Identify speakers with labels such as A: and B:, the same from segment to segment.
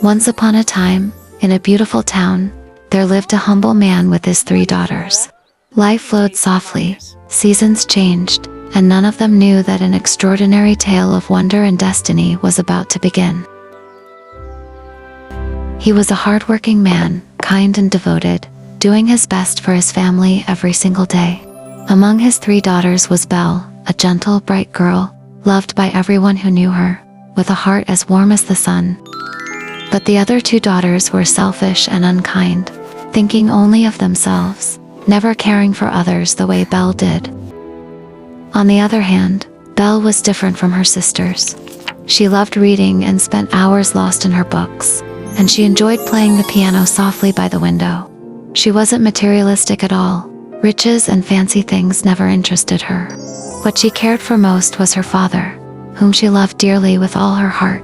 A: Once upon a time, in a beautiful town, there lived a humble man with his 3 daughters. Life flowed softly, seasons changed, and none of them knew that an extraordinary tale of wonder and destiny was about to begin. He was a hardworking man, kind and devoted, doing his best for his family every single day. Among his 3 daughters was Belle, a gentle, bright girl, loved by everyone who knew her, with a heart as warm as the sun. But the other 2 daughters were selfish and unkind, thinking only of themselves, never caring for others the way Belle did. On the other hand, Belle was different from her sisters. She loved reading and spent hours lost in her books, and she enjoyed playing the piano softly by the window. She wasn't materialistic at all. Riches and fancy things never interested her. What she cared for most was her father, whom she loved dearly with all her heart.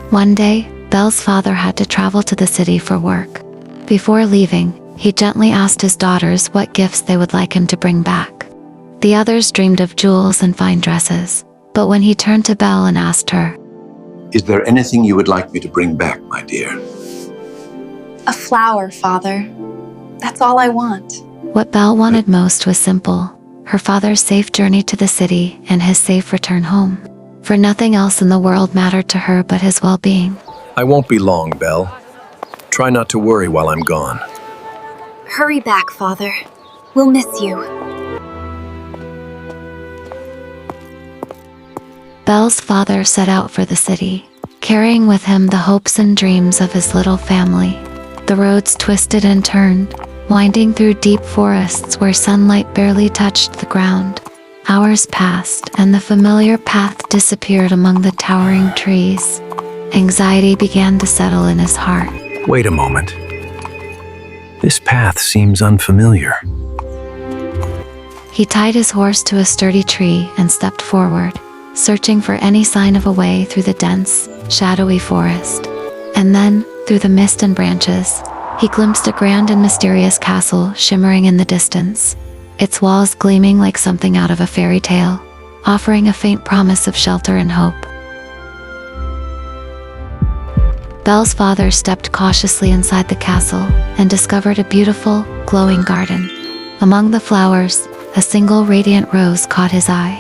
A: One day, Belle's father had to travel to the city for work. Before leaving, he gently asked his daughters what gifts they would like him to bring back. The others dreamed of jewels and fine dresses, but when he turned to Belle and asked her,
B: "Is there anything you would like me to bring back, my dear?"
C: A flower, Father. That's all I want.
A: What Belle wanted most was simple: her father's safe journey to the city and his safe return home. For nothing else in the world mattered to her but his well-being.
D: I won't be long, Belle. Try not to worry while I'm gone.
C: Hurry back, Father. We'll miss you.
A: Belle's father set out for the city, carrying with him the hopes and dreams of his little family. The roads twisted and turned, winding through deep forests where sunlight barely touched the ground. Hours passed, and the familiar path disappeared among the towering trees. Anxiety began to settle in his heart.
D: Wait a moment. This path seems unfamiliar.
A: He tied his horse to a sturdy tree and stepped forward, searching for any sign of a way through the dense, shadowy forest. And then, through the mist and branches, he glimpsed a grand and mysterious castle shimmering in the distance, its walls gleaming like something out of a fairy tale, offering a faint promise of shelter and hope. Belle's father stepped cautiously inside the castle and discovered a beautiful, glowing garden. Among the flowers, a single radiant rose caught his eye.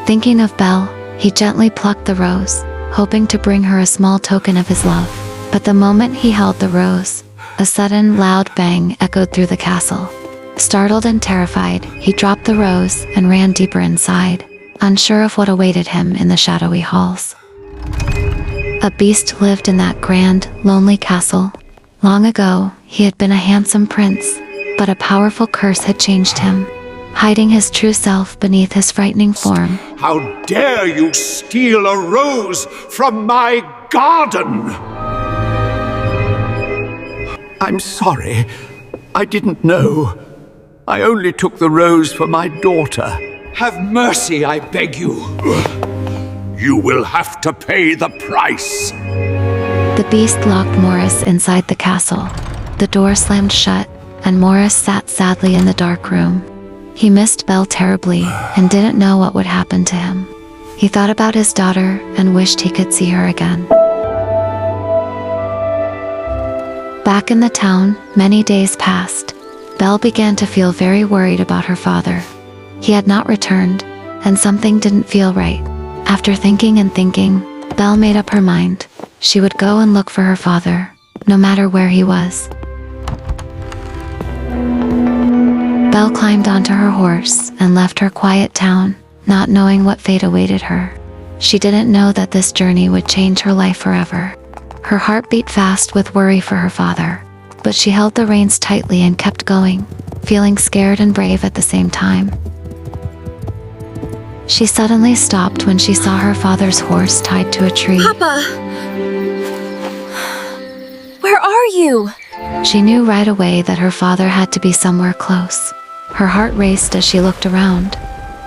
A: Thinking of Belle, he gently plucked the rose, hoping to bring her a small token of his love. But the moment he held the rose, a sudden loud bang echoed through the castle. Startled and terrified, he dropped the rose and ran deeper inside, unsure of what awaited him in the shadowy halls. A beast lived in that grand, lonely castle. Long ago, he had been a handsome prince, but a powerful curse had changed him, hiding his true self beneath his frightening form.
E: How dare you steal a rose from my garden? I'm sorry. I didn't know. I only took the rose for my daughter. Have mercy, I beg you. You will have to pay the price.
A: The beast locked Morris inside the castle. The door slammed shut, and Morris sat sadly in the dark room. He missed Belle terribly and didn't know what would happen to him. He thought about his daughter and wished he could see her again. Back in the town, many days passed. Belle began to feel very worried about her father. He had not returned, and something didn't feel right. After thinking and thinking, Belle made up her mind. She would go and look for her father, no matter where he was. Belle climbed onto her horse and left her quiet town, not knowing what fate awaited her. She didn't know that this journey would change her life forever. Her heart beat fast with worry for her father, but she held the reins tightly and kept going, feeling scared and brave at the same time. She suddenly stopped when she saw her father's horse tied to a tree.
C: Papa! Where are you?
A: She knew right away that her father had to be somewhere close. Her heart raced as she looked around.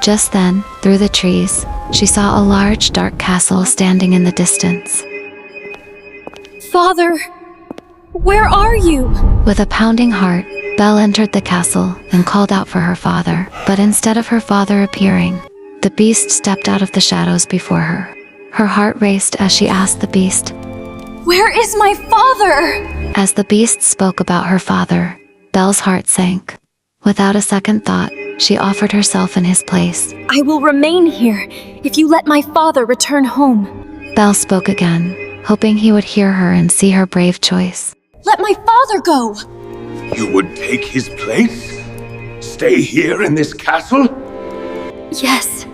A: Just then, through the trees, she saw a large, dark castle standing in the distance.
C: Father! Where are you?
A: With a pounding heart, Belle entered the castle and called out for her father, but instead of her father appearing, The beast stepped out of the shadows before her. Her heart raced as she asked the beast,
C: Where is my father?
A: As the beast spoke about her father, Belle's heart sank. Without a second thought, she offered herself in his place.
F: I will remain here if you let my father return home.
A: Belle spoke again, hoping he would hear her and see her brave choice.
F: Let my father go!
E: You would take his place? Stay here in this castle?
F: Yes.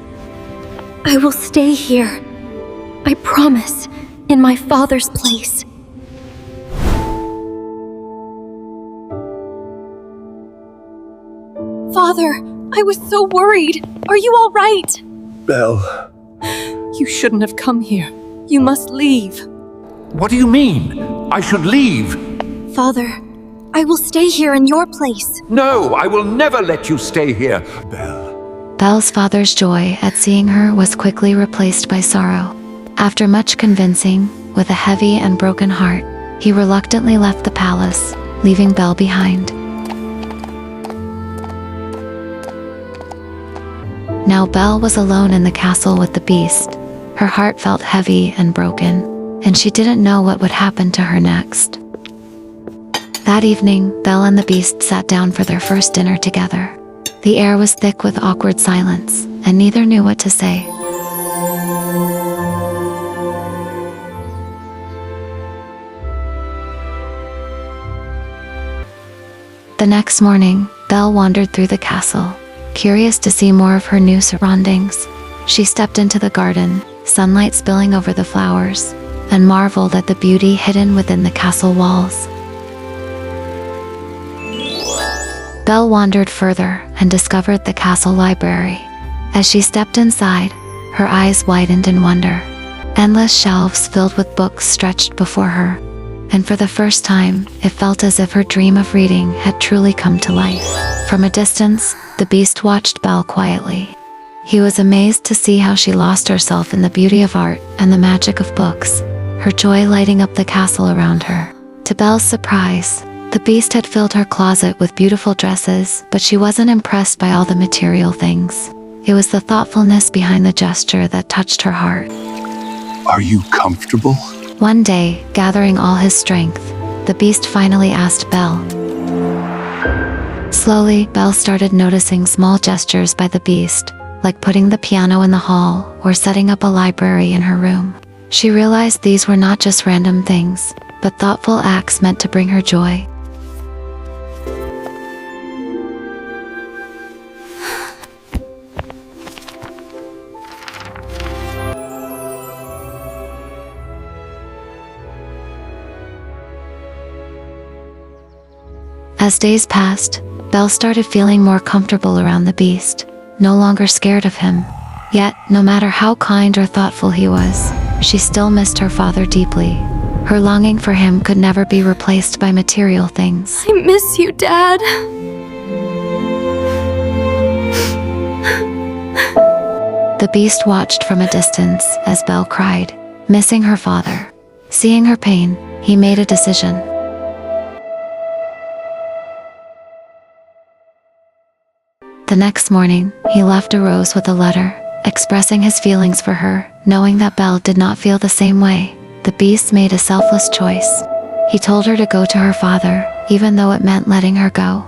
F: I will stay here. I promise, in my father's place. Father, I was so worried. Are you all right?
E: Belle.
F: You shouldn't have come here. You must leave.
E: What do you mean? I should leave?
F: Father, I will stay here in your place.
E: No, I will never let you stay here, Belle.
A: Belle's father's joy at seeing her was quickly replaced by sorrow. After much convincing, with a heavy and broken heart, he reluctantly left the palace, leaving Belle behind. Now Belle was alone in the castle with the beast. Her heart felt heavy and broken, and she didn't know what would happen to her next. That evening, Belle and the beast sat down for their first dinner together. The air was thick with awkward silence, and neither knew what to say. The next morning, Belle wandered through the castle, curious to see more of her new surroundings. She stepped into the garden, sunlight spilling over the flowers, and marveled at the beauty hidden within the castle walls. Belle wandered further and discovered the castle library. As she stepped inside, her eyes widened in wonder. Endless shelves filled with books stretched before her, and for the first time, it felt as if her dream of reading had truly come to life. From a distance, the beast watched Belle quietly. He was amazed to see how she lost herself in the beauty of art and the magic of books, her joy lighting up the castle around her. To Belle's surprise, the beast had filled her closet with beautiful dresses, but she wasn't impressed by all the material things. It was the thoughtfulness behind the gesture that touched her heart.
B: Are you comfortable?
A: One day, gathering all his strength, the beast finally asked Belle. Slowly, Belle started noticing small gestures by the beast, like putting the piano in the hall or setting up a library in her room. She realized these were not just random things, but thoughtful acts meant to bring her joy. As days passed, Belle started feeling more comfortable around the beast, no longer scared of him. Yet, no matter how kind or thoughtful he was, she still missed her father deeply. Her longing for him could never be replaced by material things.
F: I miss you, Dad.
A: The beast watched from a distance as Belle cried, missing her father. Seeing her pain, he made a decision. The next morning, he left a rose with a letter, expressing his feelings for her. Knowing that Belle did not feel the same way, the beast made a selfless choice. He told her to go to her father, even though it meant letting her go.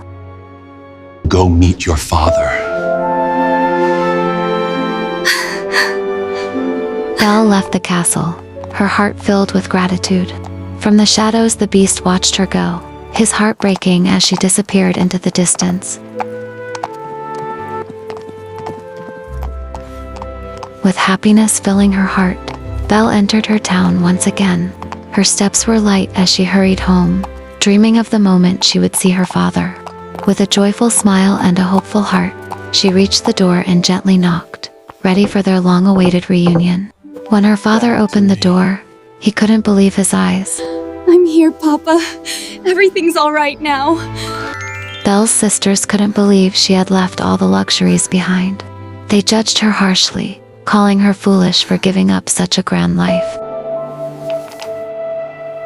B: Go meet your father.
A: Belle left the castle, her heart filled with gratitude. From the shadows, the beast watched her go, his heart breaking as she disappeared into the distance. With happiness filling her heart, Belle entered her town once again. Her steps were light as she hurried home, dreaming of the moment she would see her father. With a joyful smile and a hopeful heart, she reached the door and gently knocked, ready for their long-awaited reunion. When her father opened the door, he couldn't believe his eyes.
F: I'm here, Papa. Everything's all right now.
A: Belle's sisters couldn't believe she had left all the luxuries behind. They judged her harshly, calling her foolish for giving up such a grand life.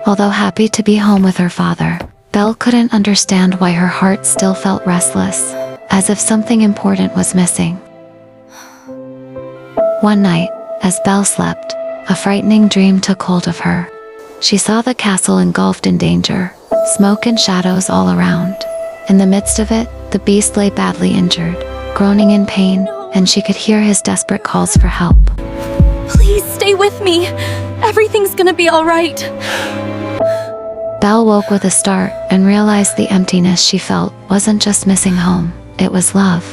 A: Although happy to be home with her father, Belle couldn't understand why her heart still felt restless, as if something important was missing. One night, as Belle slept, a frightening dream took hold of her. She saw the castle engulfed in danger, smoke and shadows all around. In the midst of it, the beast lay badly injured, groaning in pain, and she could hear his desperate calls for help.
F: Please stay with me. Everything's gonna be all right.
A: Belle woke with a start and realized the emptiness she felt wasn't just missing home, it was love.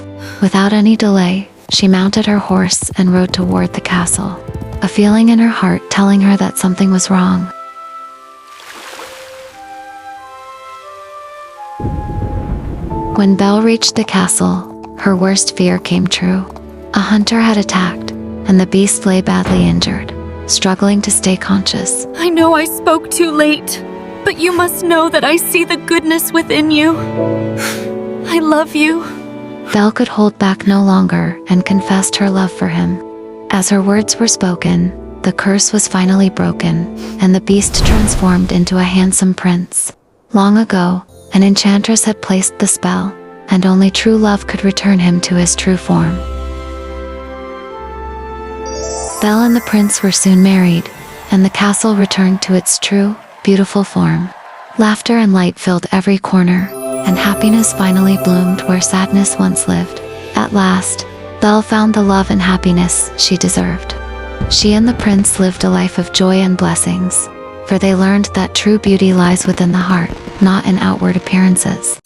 A: Without any delay, she mounted her horse and rode toward the castle, a feeling in her heart telling her that something was wrong. When Belle reached the castle, her worst fear came true. A hunter had attacked, and the beast lay badly injured, struggling to stay conscious.
F: I know I spoke too late, but you must know that I see the goodness within you. I love you.
A: Belle could hold back no longer and confessed her love for him. As her words were spoken, the curse was finally broken, and the beast transformed into a handsome prince. Long ago, an enchantress had placed the spell, and only true love could return him to his true form. Belle and the prince were soon married, and the castle returned to its true, beautiful form. Laughter and light filled every corner, and happiness finally bloomed where sadness once lived. At last, Belle found the love and happiness she deserved. She and the prince lived a life of joy and blessings, for they learned that true beauty lies within the heart, not in outward appearances.